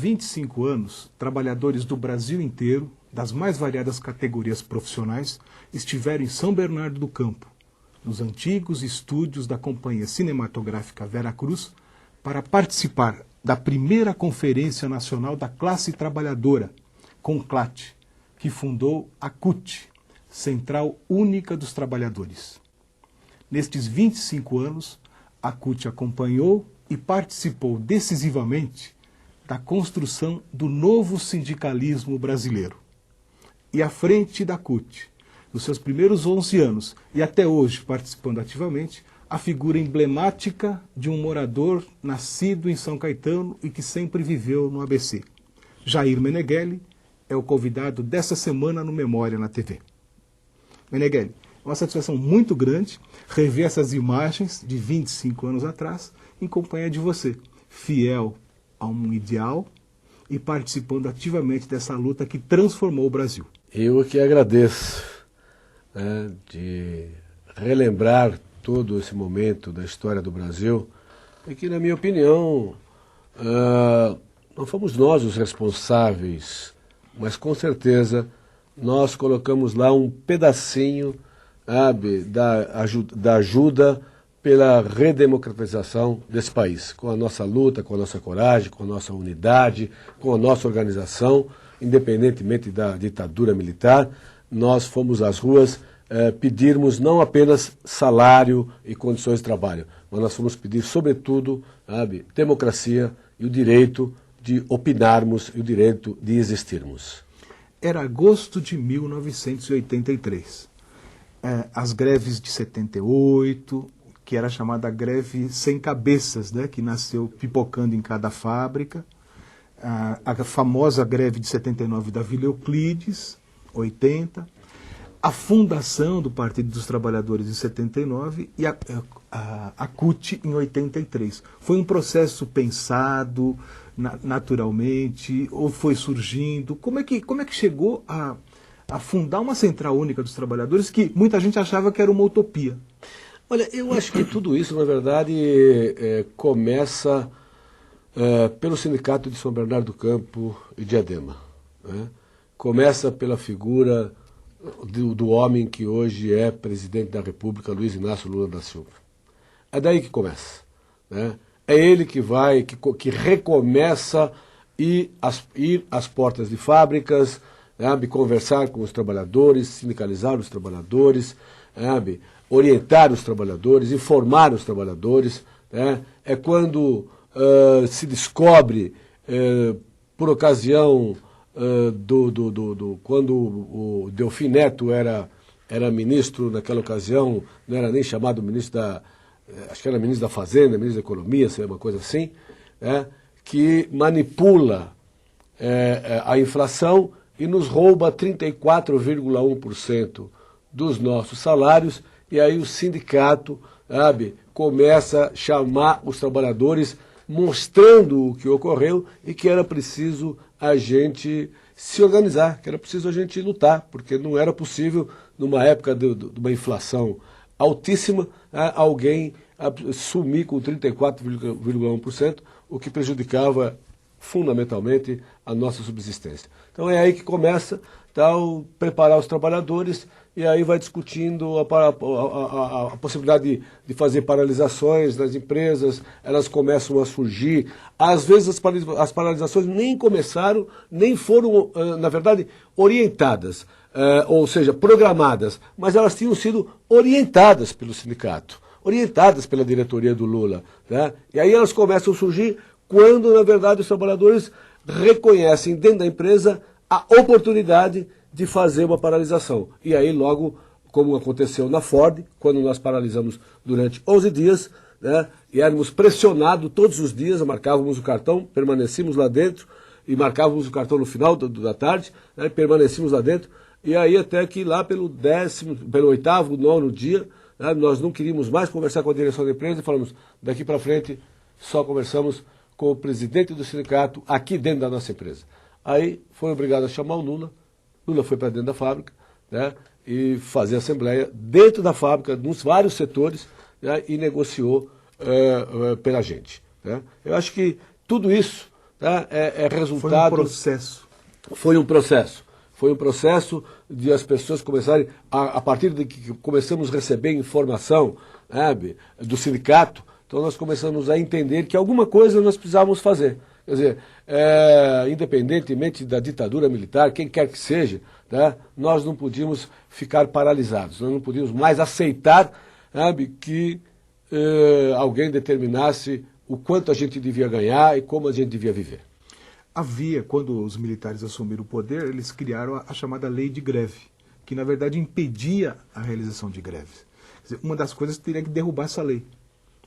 25 anos, trabalhadores do Brasil inteiro, das mais variadas categorias profissionais, estiveram em São Bernardo do Campo, nos antigos estúdios da Companhia Cinematográfica Veracruz, para participar da primeira Conferência Nacional da Classe Trabalhadora, CONCLAT, que fundou a CUT, Central Única dos Trabalhadores. Nestes 25 anos, a CUT acompanhou e participou decisivamente da construção do novo sindicalismo brasileiro. E à frente da CUT, nos seus primeiros 11 anos e até hoje participando ativamente, a figura emblemática de um morador nascido em São Caetano e que sempre viveu no ABC. Jair Meneghelli é o convidado dessa semana no Memória na TV. Meneghelli, é uma satisfação muito grande rever essas imagens de 25 anos atrás em companhia de você, fiel a um ideal e participando ativamente dessa luta que transformou o Brasil. Eu que agradeço, de relembrar todo esse momento da história do Brasil, e que, na minha opinião, não fomos nós os responsáveis, mas com certeza nós colocamos lá um pedacinho, sabe, da ajuda pela redemocratização desse país, com a nossa luta, com a nossa coragem, com a nossa unidade, com a nossa organização, independentemente da ditadura militar. Nós fomos às ruas pedirmos não apenas salário e condições de trabalho, mas nós fomos pedir, sobretudo, sabe, democracia e o direito de opinarmos e o direito de existirmos. Era agosto de 1983. As greves de 78, que era chamada greve sem cabeças, né, que nasceu pipocando em cada fábrica. A famosa greve de 79 da Vila Euclides, 80. A fundação do Partido dos Trabalhadores em 79 e a CUT em 83. Foi um processo pensado naturalmente ou foi surgindo? Como é que chegou a fundar uma Central Única dos Trabalhadores que muita gente achava que era uma utopia? Olha, eu acho que tudo isso, na verdade, começa pelo Sindicato de São Bernardo do Campo e Diadema, né? Começa pela figura do homem que hoje é presidente da República, Luiz Inácio Lula da Silva. É daí que começa, né? É ele que recomeça ir às portas de fábricas, sabe, conversar com os trabalhadores, sindicalizar os trabalhadores, sabe, orientar os trabalhadores, informar os trabalhadores, né? É quando se descobre, por ocasião quando o Delfim Neto era ministro naquela ocasião, não era nem chamado ministro acho que era ministro da Fazenda, ministro da Economia, sei uma coisa assim, que manipula a inflação e nos rouba 34,1% dos nossos salários, e aí o sindicato, sabe, começa a chamar os trabalhadores, mostrando o que ocorreu e que era preciso a gente se organizar, que era preciso a gente lutar, porque não era possível, numa época de uma inflação altíssima, alguém sumir com 34,1%, o que prejudicava fundamentalmente a nossa subsistência. Então é aí que começa preparar os trabalhadores, e aí vai discutindo a possibilidade de fazer paralisações nas empresas. Elas começam a surgir. Às vezes as paralisações nem começaram, nem foram, na verdade, orientadas, ou seja, programadas, mas elas tinham sido orientadas pelo sindicato, orientadas pela diretoria do Lula, né? E aí elas começam a surgir quando, na verdade, os trabalhadores reconhecem dentro da empresa a oportunidade de fazer uma paralisação. E aí logo, como aconteceu na Ford, quando nós paralisamos durante 11 dias, né, e éramos pressionados todos os dias, marcávamos o cartão, permanecíamos lá dentro, e marcávamos o cartão no final da tarde, né, permanecíamos lá dentro, e aí até que lá pelo 8º, 9º dia, né, nós não queríamos mais conversar com a direção da empresa e falamos, daqui para frente só conversamos com o presidente do sindicato aqui dentro da nossa empresa. Aí foi obrigado a chamar o Lula foi para dentro da fábrica, né, e fazer assembleia dentro da fábrica, nos vários setores, né, e negociou pela gente, né. Eu acho que tudo isso, tá? É resultado... Foi um processo. Foi um processo de as pessoas começarem, a partir de que começamos a receber informação, sabe, do sindicato, então nós começamos a entender que alguma coisa nós precisávamos fazer. Quer dizer, independentemente da ditadura militar, quem quer que seja, tá, nós não podíamos ficar paralisados, nós não podíamos mais aceitar, sabe, que alguém determinasse o quanto a gente devia ganhar e como a gente devia viver. Havia, quando os militares assumiram o poder, eles criaram a chamada lei de greve, que na verdade impedia a realização de greves. Quer dizer, uma das coisas teria que derrubar essa lei.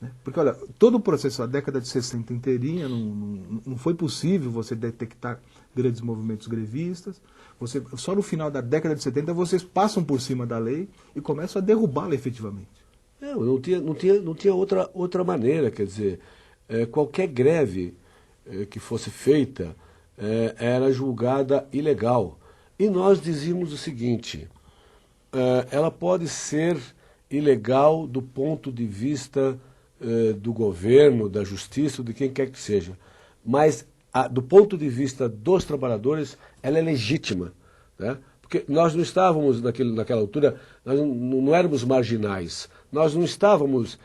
Né? Porque, olha, todo o processo da década de 60 inteirinha não foi possível você detectar grandes movimentos grevistas. Só no final da década de 70 vocês passam por cima da lei e começam a derrubá-la efetivamente. Não tinha outra maneira, quer dizer, qualquer greve que fosse feita era julgada ilegal. E nós dizíamos o seguinte, ela pode ser ilegal do ponto de vista do governo, da justiça, de quem quer que seja, mas do ponto de vista dos trabalhadores, ela é legítima, né? Porque nós não estávamos naquela altura, nós não éramos marginais, nós não estávamos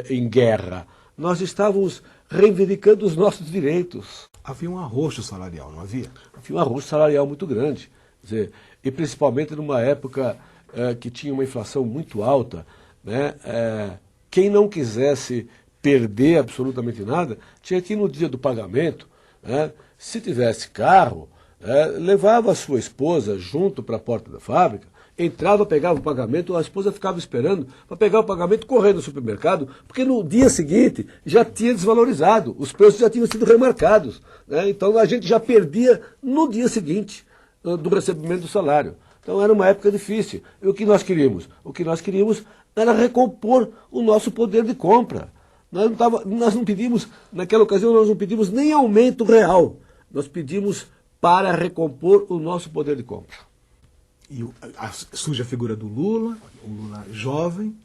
em guerra, nós estávamos reivindicando os nossos direitos. Havia um arroxo salarial, não havia? Havia um arroxo salarial muito grande. Quer dizer, e principalmente numa época que tinha uma inflação muito alta, né? Quem não quisesse perder absolutamente nada, tinha que ir no dia do pagamento, né? Se tivesse carro, levava a sua esposa junto para a porta da fábrica, entrava, pegava o pagamento, a esposa ficava esperando para pegar o pagamento, correndo no supermercado, porque no dia seguinte já tinha desvalorizado, os preços já tinham sido remarcados, né? Então a gente já perdia no dia seguinte do recebimento do salário. Então era uma época difícil. E o que nós queríamos? O que nós queríamos era recompor o nosso poder de compra. Nós não pedimos, naquela ocasião, nós não pedimos nem aumento real. Nós pedimos para recompor o nosso poder de compra. E surge a figura do Lula, o Lula jovem,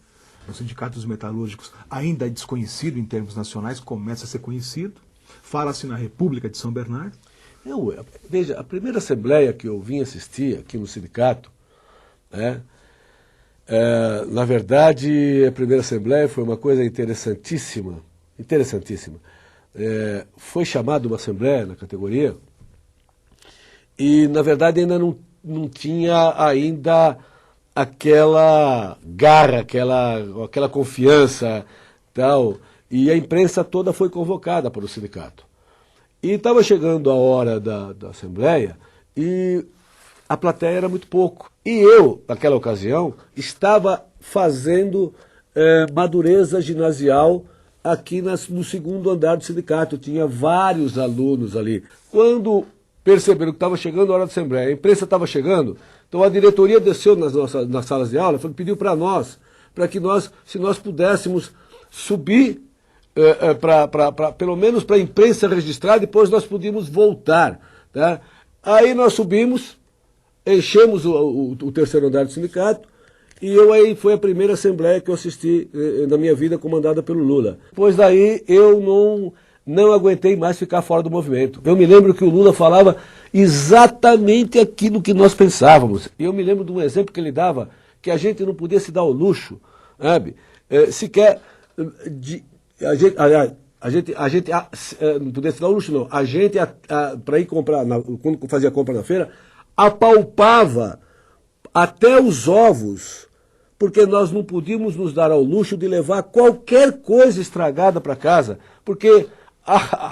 o Sindicato dos Metalúrgicos ainda é desconhecido em termos nacionais, começa a ser conhecido. Fala-se na República de São Bernardo. Veja, a primeira assembleia que eu vim assistir aqui no sindicato, na verdade, a primeira assembleia foi uma coisa interessantíssima. Foi chamada uma assembleia na categoria e, na verdade, ainda não tinha ainda aquela garra, aquela confiança, tal, e a imprensa toda foi convocada para o sindicato. E estava chegando a hora da assembleia e a plateia era muito pouco. E eu, naquela ocasião, estava fazendo madureza ginasial aqui no segundo andar do sindicato. Tinha vários alunos ali. Quando perceberam que estava chegando a hora da assembleia, a imprensa estava chegando, então a diretoria desceu nas salas de aula, pediu para nós, para que se nós pudéssemos subir, pelo menos para a imprensa registrar, depois nós podíamos voltar. Tá? Aí nós subimos, enchemos o terceiro andar do sindicato, e aí foi a primeira assembleia que eu assisti na minha vida, comandada pelo Lula. Depois daí eu não aguentei mais ficar fora do movimento. Eu me lembro que o Lula falava exatamente aquilo que nós pensávamos. E eu me lembro de um exemplo que ele dava, que a gente não podia se dar o luxo, sabe? Sequer a gente não podia se dar o luxo, não. A gente, para ir comprar, quando fazia compra na feira, apalpava até os ovos, porque nós não podíamos nos dar ao luxo de levar qualquer coisa estragada para casa, porque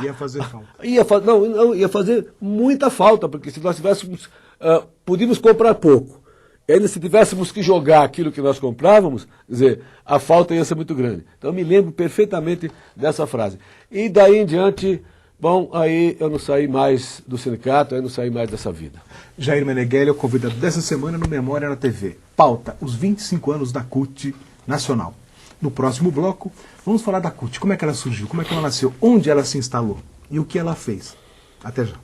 ia fazer falta. Ia fazer muita falta, porque se nós tivéssemos, podíamos comprar pouco, e ainda se tivéssemos que jogar aquilo que nós comprávamos, quer dizer, a falta ia ser muito grande. Então eu me lembro perfeitamente dessa frase. E daí em diante, bom, aí eu não saí mais do sindicato, aí eu não saí mais dessa vida. Jair Meneghelli é o convidado dessa semana no Memória na TV. Pauta, os 25 anos da CUT Nacional. No próximo bloco, vamos falar da CUT. Como é que ela surgiu? Como é que ela nasceu? Onde ela se instalou? E o que ela fez? Até já.